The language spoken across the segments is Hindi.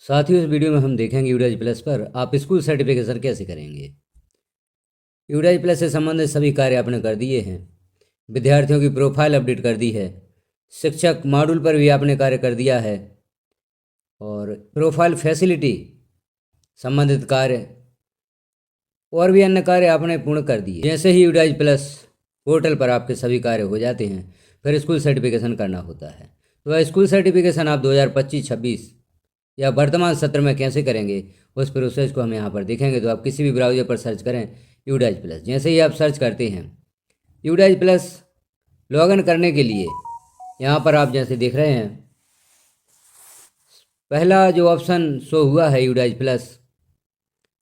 साथियों, इस वीडियो में हम देखेंगे यूडाइज प्लस पर आप स्कूल सर्टिफिकेशन कैसे करेंगे। यूडाइज प्लस से संबंधित सभी कार्य आपने कर दिए हैं। विद्यार्थियों की प्रोफाइल अपडेट कर दी है। शिक्षक मॉड्यूल पर भी आपने कार्य कर दिया है और प्रोफाइल फैसिलिटी संबंधित कार्य और भी अन्य कार्य आपने पूर्ण कर दिए। जैसे ही यूडाइज प्लस पोर्टल पर आपके सभी कार्य हो जाते हैं फिर स्कूल सर्टिफिकेशन करना होता है। तो वह स्कूल सर्टिफिकेशन आप 2025-26 या वर्तमान सत्र में कैसे करेंगे उस प्रोसेस को हम यहाँ पर देखेंगे। तो आप किसी भी ब्राउज़र पर सर्च करें यूडाइज प्लस। जैसे ही आप सर्च करते हैं यूडाइज प्लस लॉगिन करने के लिए यहाँ पर आप जैसे देख रहे हैं पहला जो ऑप्शन शो हुआ है यूडाइज प्लस,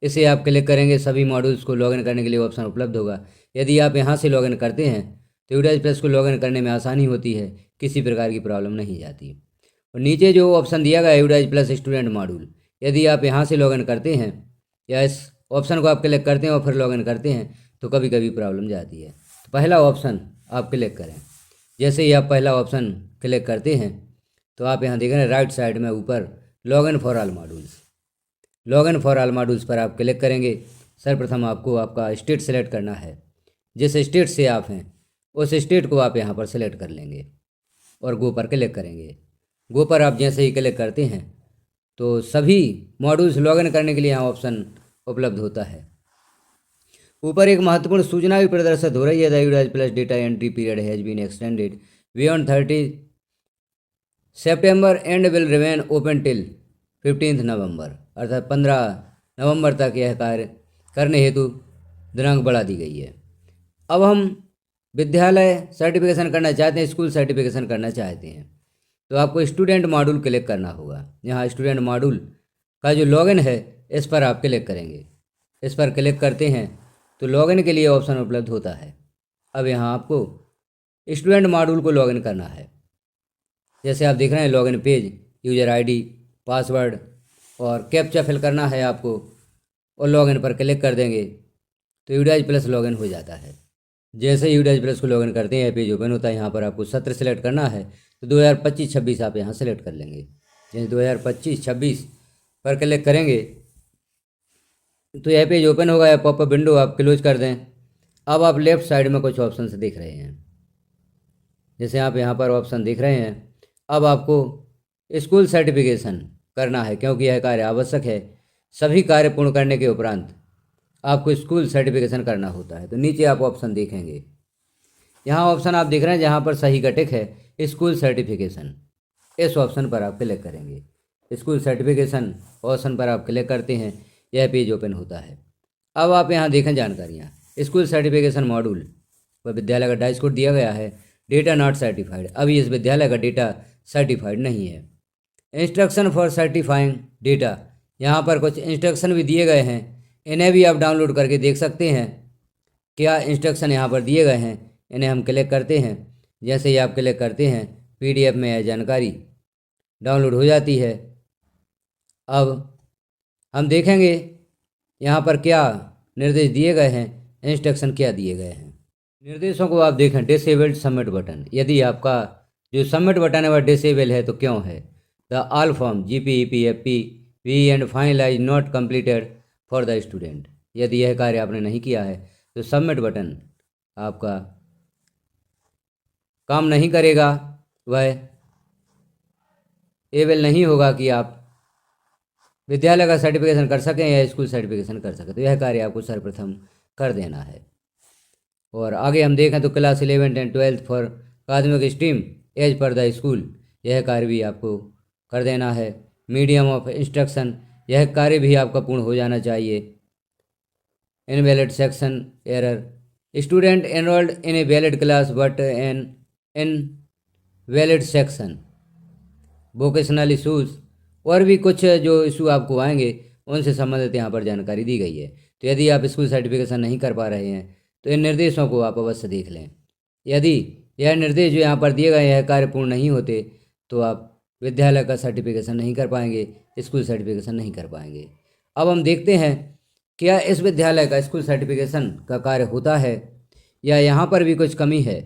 इसे आप क्लिक करेंगे। सभी मॉड्यूल्स को लॉगिन करने के लिए ऑप्शन उपलब्ध होगा। यदि आप यहाँ से लॉगिन करते हैं तो यूडाइज प्लस को लॉगिन करने में आसानी होती है, किसी प्रकार की प्रॉब्लम नहीं जाती। और नीचे जो ऑप्शन दिया गया है यूडाइज प्लस स्टूडेंट मॉड्यूल, यदि आप यहाँ से लॉगिन करते हैं या इस ऑप्शन को आप क्लिक करते हैं और फिर लॉगिन करते हैं तो कभी कभी प्रॉब्लम जाती है। तो पहला ऑप्शन आप क्लिक करें। जैसे ही आप पहला ऑप्शन क्लिक करते हैं तो आप यहाँ देख रहे हैं राइट साइड में ऊपर login for all modules. Login for all modules पर आप क्लिक करेंगे। सर्वप्रथम आपको आपका स्टेट सेलेक्ट करना है। जिस स्टेट से आप हैं उस स्टेट को आप यहाँ पर सेलेक्ट कर लेंगे और गो पर क्लिक करेंगे। गो पर आप जैसे ही क्लिक करते हैं तो सभी मॉड्यूल्स लॉगिन करने के लिए यहाँ ऑप्शन उपलब्ध होता है। ऊपर एक महत्वपूर्ण सूचना भी प्रदर्शित हो रही है, the UDISE plus data entry period has been extended beyond 30 September and will remain open till 15 November, अर्थात 15 नवंबर तक यह कार्य करने हेतु दिनांक बढ़ा दी गई है। अब हम विद्यालय सर्टिफिकेशन करना चाहते हैं, स्कूल सर्टिफिकेशन करना चाहते हैं तो आपको स्टूडेंट मॉड्यूल क्लिक करना होगा। यहाँ स्टूडेंट मॉड्यूल का जो लॉगिन है इस पर आप क्लिक करेंगे। इस पर क्लिक करते हैं तो लॉगिन के लिए ऑप्शन उपलब्ध होता है। अब यहाँ आपको स्टूडेंट मॉड्यूल को लॉगिन करना है। जैसे आप देख रहे हैं login page, user ID, password और कैप्चा फिल करना है आपको और लॉगिन पर क्लिक कर देंगे तो यूडाइज प्लस लॉगिन हो जाता है। जैसे ही यूडाइज प्लस को लॉगिन करते हैं पेज ओपन होता है। यहाँ पर आपको सत्र सेलेक्ट करना है तो 2025-26 आप यहाँ सेलेक्ट कर लेंगे। जैसे 2025-26 पर क्लिक करेंगे तो यह पेज ओपन होगा। या पॉपअप विंडो आप क्लोज कर दें। अब आप लेफ़्ट साइड में कुछ ऑप्शन देख रहे हैं। जैसे आप यहाँ पर ऑप्शन देख रहे हैं, अब आपको स्कूल सर्टिफिकेशन करना है क्योंकि यह कार्य आवश्यक है। सभी कार्य पूर्ण करने के उपरांत आपको स्कूल सर्टिफिकेशन करना होता है। तो नीचे आप ऑप्शन देखेंगे, यहाँ ऑप्शन आप देख रहे हैं जहाँ पर सही का टिक है स्कूल सर्टिफिकेशन, इस ऑप्शन पर आप क्लिक करेंगे। स्कूल सर्टिफिकेशन ऑप्शन पर आप क्लिक करते हैं, यह पेज ओपन होता है। अब आप यहाँ देखें जानकारियाँ। स्कूल सर्टिफिकेशन मॉड्यूल पर विद्यालय का डाइस कोड दिया गया है, डेटा नॉट सर्टिफाइड। अभी इस विद्यालय का डेटा सर्टिफाइड नहीं है। इंस्ट्रक्शन फॉर सर्टिफाइंग डेटा, यहाँ पर कुछ इंस्ट्रक्शन भी दिए गए हैं, इन्हें भी आप डाउनलोड करके देख सकते हैं। क्या इंस्ट्रक्शन यहाँ पर दिए गए हैं इन्हें हम क्लिक करते हैं। जैसे ही आप क्लिक करते हैं PDF में यह जानकारी डाउनलोड हो जाती है। अब हम देखेंगे यहाँ पर क्या निर्देश दिए गए हैं, इंस्ट्रक्शन क्या दिए गए हैं। निर्देशों को आप देखें, डिसेबल्ड सबमिट बटन। यदि आपका जो सबमिट बटन है वह डिसेबल है तो क्यों है। The all form GPEPFP we end finalize not completed for the student. यदि यह कार्य आपने नहीं किया है तो सबमिट बटन आपका काम नहीं करेगा, वह एबल नहीं होगा कि आप विद्यालय का सर्टिफिकेशन कर सकें या स्कूल सर्टिफिकेशन कर सकें। तो यह कार्य आपको सर्वप्रथम कर देना है। और आगे हम देखें तो class 11th and 12th for academic stream as per the school, यह कार्य भी आपको कर देना है। मीडियम ऑफ इंस्ट्रक्शन, यह कार्य भी आपका पूर्ण हो जाना चाहिए। Invalid section error, student enrolled in a valid class but N invalid section, vocational issues और भी कुछ जो इशू आपको आएंगे उनसे संबंधित यहाँ पर जानकारी दी गई है। तो यदि आप स्कूल सर्टिफिकेशन नहीं कर पा रहे हैं तो इन निर्देशों को आप अवश्य देख लें। यदि यह निर्देश जो यहाँ पर दिए गए हैं कार्य पूर्ण नहीं होते तो आप विद्यालय का सर्टिफिकेशन नहीं कर पाएंगे, स्कूल सर्टिफिकेशन नहीं कर पाएंगे। अब हम देखते हैं क्या इस विद्यालय का स्कूल सर्टिफिकेशन का कार्य होता है या यहाँ पर भी कुछ कमी है।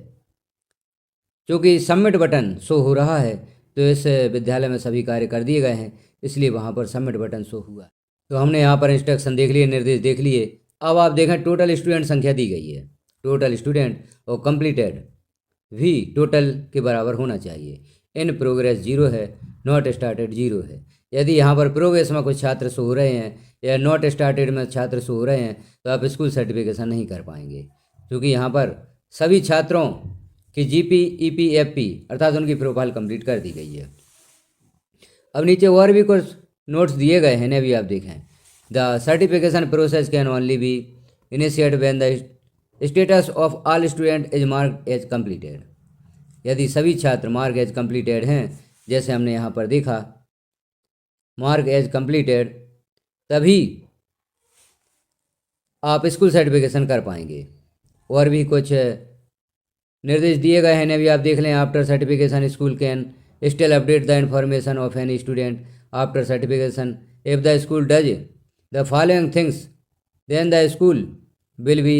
क्योंकि सबमिट बटन शो हो रहा है तो इस विद्यालय में सभी कार्य कर दिए गए हैं। इसलिए वहाँ पर सबमिट बटन शो हुआ। तो हमने यहाँ पर इंस्ट्रक्शन देख लिए, निर्देश देख लिए। अब आप देखें टोटल स्टूडेंट संख्या दी गई है, टोटल स्टूडेंट और कंप्लीटेड भी टोटल के बराबर होना चाहिए। इन प्रोग्रेस 0 है, नॉट स्टार्टेड 0 है। यदि यहाँ पर प्रोग्रेस में कुछ छात्र शो हो रहे हैं या नॉट स्टार्टेड में छात्र शो हो रहे हैं तो आप स्कूल सर्टिफिकेशन नहीं कर पाएंगे, क्योंकि यहाँ पर सभी छात्रों की GP EPFP अर्थात उनकी प्रोफाइल कंप्लीट कर दी गई है। अब नीचे और भी कुछ नोट्स दिए गए हैं, इन्हें भी आप देखें। The certification process can only be initiate when the status of all student is marked as completed. यदि सभी छात्र मार्क एज कंप्लीटेड हैं, जैसे हमने यहाँ पर देखा मार्क एज कंप्लीटेड, तभी आप स्कूल सर्टिफिकेशन कर पाएंगे। और भी कुछ निर्देश दिए गए हैं, इन्हें भी आप देख लें। After certification school can still update the information of any student after certification if the school does the following things then the school will be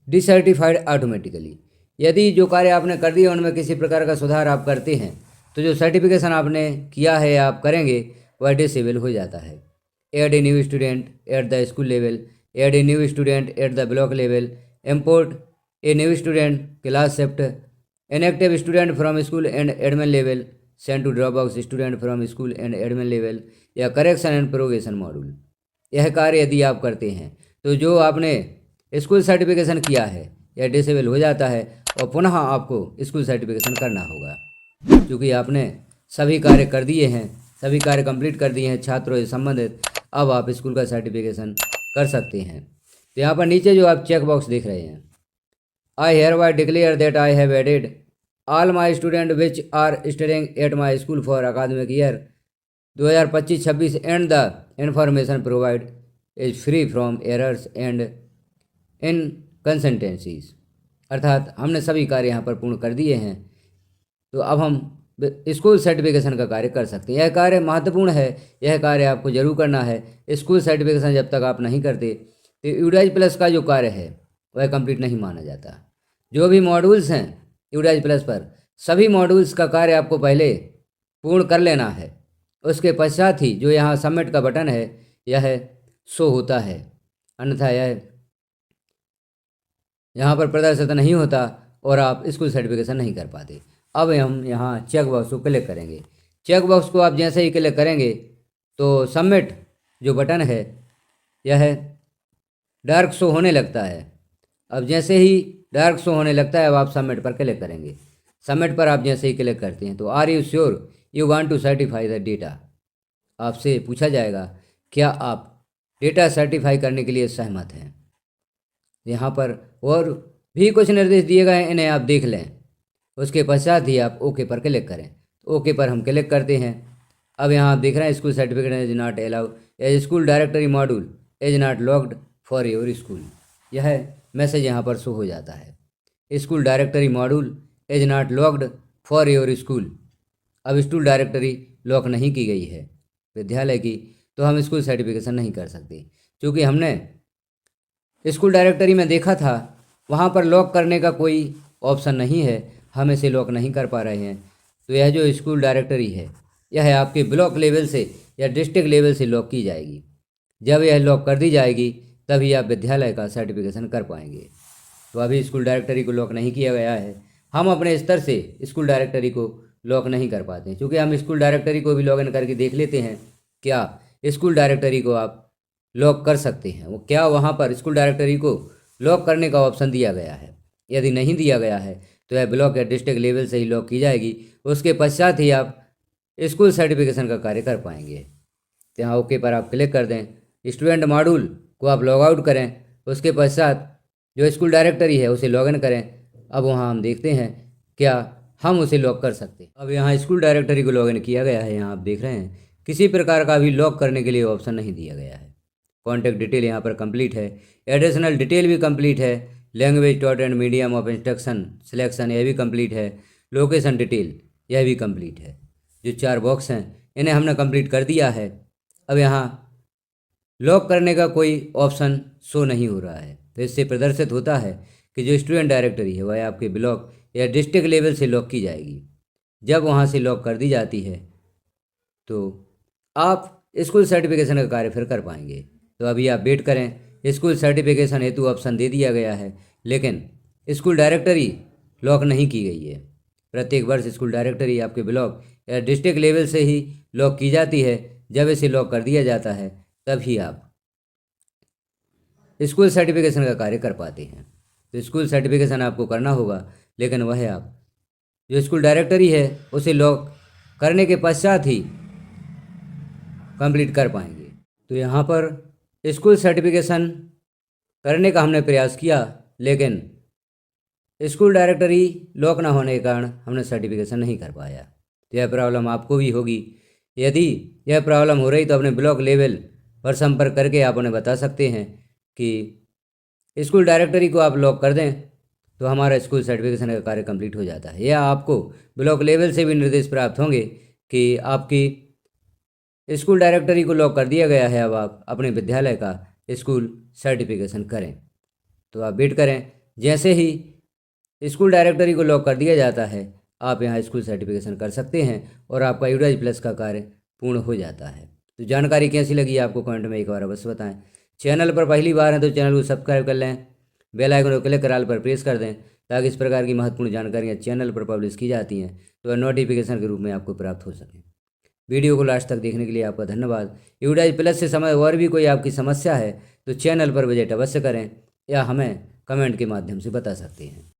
decertified automatically. यदि जो कार्य आपने कर दिया उनमें किसी प्रकार का सुधार आप करते हैं तो जो सर्टिफिकेशन आपने किया है या आप करेंगे वह डिसेबल हो जाता है। Add a new student at the school level, add a new student at the block level, import a new student class shift, inactive student from school and admin level, send to drop box student from school and admin level, या करेक्शन एंड प्रोग्रेशन मॉड्यूल। यह कार्य यदि आप करते हैं तो जो आपने स्कूल सर्टिफिकेशन किया है यह डिसेबल हो जाता है और पुनः आपको स्कूल सर्टिफिकेशन करना होगा, क्योंकि आपने सभी कार्य कर दिए हैं, सभी कार्य कंप्लीट कर दिए हैं छात्रों से संबंधित। अब आप स्कूल का सर्टिफिकेशन कर सकते हैं। तो यहाँ पर नीचे जो आप चेक बॉक्स देख रहे हैं, आई hereby declare that I have added all my students which are studying at my school for academic year 2025-26 and the information provided is free from errors and inconsistencies। अर्थात हमने सभी कार्य यहाँ पर पूर्ण कर दिए हैं, तो अब हम स्कूल सर्टिफिकेशन का कार्य कर सकते हैं। यह कार्य महत्वपूर्ण है, यह कार्य आपको जरूर करना है। स्कूल सर्टिफिकेशन जब तक आप नहीं करते तो यूडाइज प्लस का जो कार्य है वह कंप्लीट नहीं माना जाता। जो भी मॉड्यूल्स हैं यूडाइज प्लस पर, सभी मॉड्यूल्स का कार्य आपको पहले पूर्ण कर लेना है, उसके पश्चात ही जो यहाँ सबमिट का बटन है यह शो होता है, अन्यथा यह यहाँ पर प्रदर्शित नहीं होता और आप स्कूल सर्टिफिकेशन नहीं कर पाते। अब हम यहाँ चेक बॉक्स को क्लिक करेंगे। चेक बॉक्स को आप जैसे ही क्लिक करेंगे तो सबमिट जो बटन है यह डार्क शो होने लगता है। अब जैसे ही डार्क शो होने लगता है अब आप सबमिट पर क्लिक करेंगे। सबमिट पर आप जैसे ही क्लिक करते हैं तो are you sure you want to certify the data, आपसे पूछा जाएगा क्या आप डेटा सर्टिफाई करने के लिए सहमत हैं। यहाँ पर और भी कुछ निर्देश दिए गए हैं, इन्हें आप देख लें। उसके पश्चात ही आप ओके पर क्लिक करें। तो ओके पर हम क्लिक करते हैं। अब यहाँ आप देख रहे हैं school certificate is not allowed as school directory module is not locked for your school. यह मैसेज यहाँ पर शो हो जाता है, school directory module is not locked for your school. अब स्कूल डायरेक्टरी लॉक नहीं की गई है विद्यालय की, तो हम स्कूल सर्टिफिकेशन नहीं कर सकते। क्योंकि हमने स्कूल डायरेक्टरी में देखा था वहाँ पर लॉक करने का कोई ऑप्शन नहीं है, हम इसे लॉक नहीं कर पा रहे हैं। तो यह जो स्कूल डायरेक्टरी है यह आपके ब्लॉक लेवल से या डिस्ट्रिक्ट लेवल से लॉक की जाएगी। जब यह लॉक कर दी जाएगी तभी आप विद्यालय का सर्टिफिकेशन कर पाएंगे। तो अभी स्कूल डायरेक्टरी को लॉक नहीं किया गया है, हम अपने स्तर से स्कूल डायरेक्टरी को लॉक नहीं कर पाते हैं। क्योंकि हम स्कूल डायरेक्टरी को भी लॉगिन करके देख लेते हैं क्या स्कूल डायरेक्टरी को आप लॉक कर सकते हैं, वो क्या वहाँ पर स्कूल डायरेक्टरी को लॉक करने का ऑप्शन दिया गया है। यदि नहीं दिया गया है तो यह ब्लॉक या डिस्ट्रिक्ट लेवल से ही लॉक की जाएगी। उसके पश्चात ही आप स्कूल सर्टिफिकेशन का कार्य कर पाएंगे। तो यहाँ ओके पर आप क्लिक कर दें, स्टूडेंट मॉड्यूल को आप लॉग आउट करें, उसके पश्चात जो स्कूल डायरेक्टरी है उसे लॉगिन करें। अब वहाँ हम देखते हैं क्या हम उसे लॉक कर सकते हैं। अब यहाँ स्कूल डायरेक्टरी को लॉगिन किया गया है, यहाँ आप देख रहे हैं किसी प्रकार का भी लॉक करने के लिए ऑप्शन नहीं दिया गया है। कॉन्टैक्ट डिटेल यहाँ पर कंप्लीट है, एडिशनल डिटेल भी कंप्लीट है, language taught and medium of instruction selection यह भी कंप्लीट है, लोकेशन डिटेल यह भी कंप्लीट है। जो 4 बॉक्स हैं इन्हें हमने कंप्लीट कर दिया है। अब यहाँ लॉक करने का कोई ऑप्शन शो नहीं हो रहा है, तो इससे प्रदर्शित होता है कि जो स्टूडेंट डायरेक्टरी है वह आपके ब्लॉक या डिस्ट्रिक्ट लेवल से लॉक की जाएगी। जब वहाँ से लॉक कर दी जाती है तो आप स्कूल सर्टिफिकेशन का कार्य फिर कर पाएंगे। तो अभी आप वेट करें। स्कूल सर्टिफिकेशन हेतु ऑप्शन दे दिया गया है, लेकिन स्कूल डायरेक्टरी लॉक नहीं की गई है। प्रत्येक वर्ष स्कूल डायरेक्टरी आपके ब्लॉक या डिस्ट्रिक्ट लेवल से ही लॉक की जाती है। जब इसे लॉक कर दिया जाता है तभी आप स्कूल सर्टिफिकेशन का कार्य कर पाते हैं। तो स्कूल सर्टिफिकेशन आपको करना होगा, लेकिन वह आप जो स्कूल डायरेक्टरी है उसे लॉक करने के पश्चात ही कंप्लीट कर पाएंगे। तो यहाँ पर स्कूल सर्टिफिकेशन करने का हमने प्रयास किया, लेकिन स्कूल डायरेक्टरी लॉक ना होने के कारण हमने सर्टिफिकेशन नहीं कर पाया। तो यह प्रॉब्लम आपको भी होगी। यदि यह प्रॉब्लम हो रही तो अपने ब्लॉक लेवल पर संपर्क करके आप उन्हें बता सकते हैं कि स्कूल डायरेक्टरी को आप लॉक कर दें, तो हमारा स्कूल सर्टिफिकेशन का कार्य कंप्लीट हो जाता है। या आपको ब्लॉक लेवल से भी निर्देश प्राप्त होंगे कि आपकी स्कूल डायरेक्टरी को लॉक कर दिया गया है, अब आप अपने विद्यालय का स्कूल सर्टिफिकेशन करें। तो आप वेट करें। जैसे ही स्कूल डायरेक्टरी को लॉक कर दिया जाता है, आप यहाँ स्कूल सर्टिफिकेशन कर सकते हैं और आपका यूडाइज प्लस का कार्य पूर्ण हो जाता है। तो जानकारी कैसी लगी आपको कमेंट में एक बार अवश्य बताएं। चैनल पर पहली बार हैं तो चैनल को सब्सक्राइब कर लें, बेल आइकन को क्लिक कर ऑल पर प्रेस कर दें, ताकि इस प्रकार की महत्वपूर्ण जानकारियाँ चैनल पर पब्लिश की जाती हैं तो वह नोटिफिकेशन के रूप में आपको प्राप्त हो सकें। वीडियो को लास्ट तक देखने के लिए आपका धन्यवाद। यूडाइज प्लस से समय और भी कोई आपकी समस्या है तो चैनल पर विजिट अवश्य करें या हमें कमेंट के माध्यम से बता सकते हैं।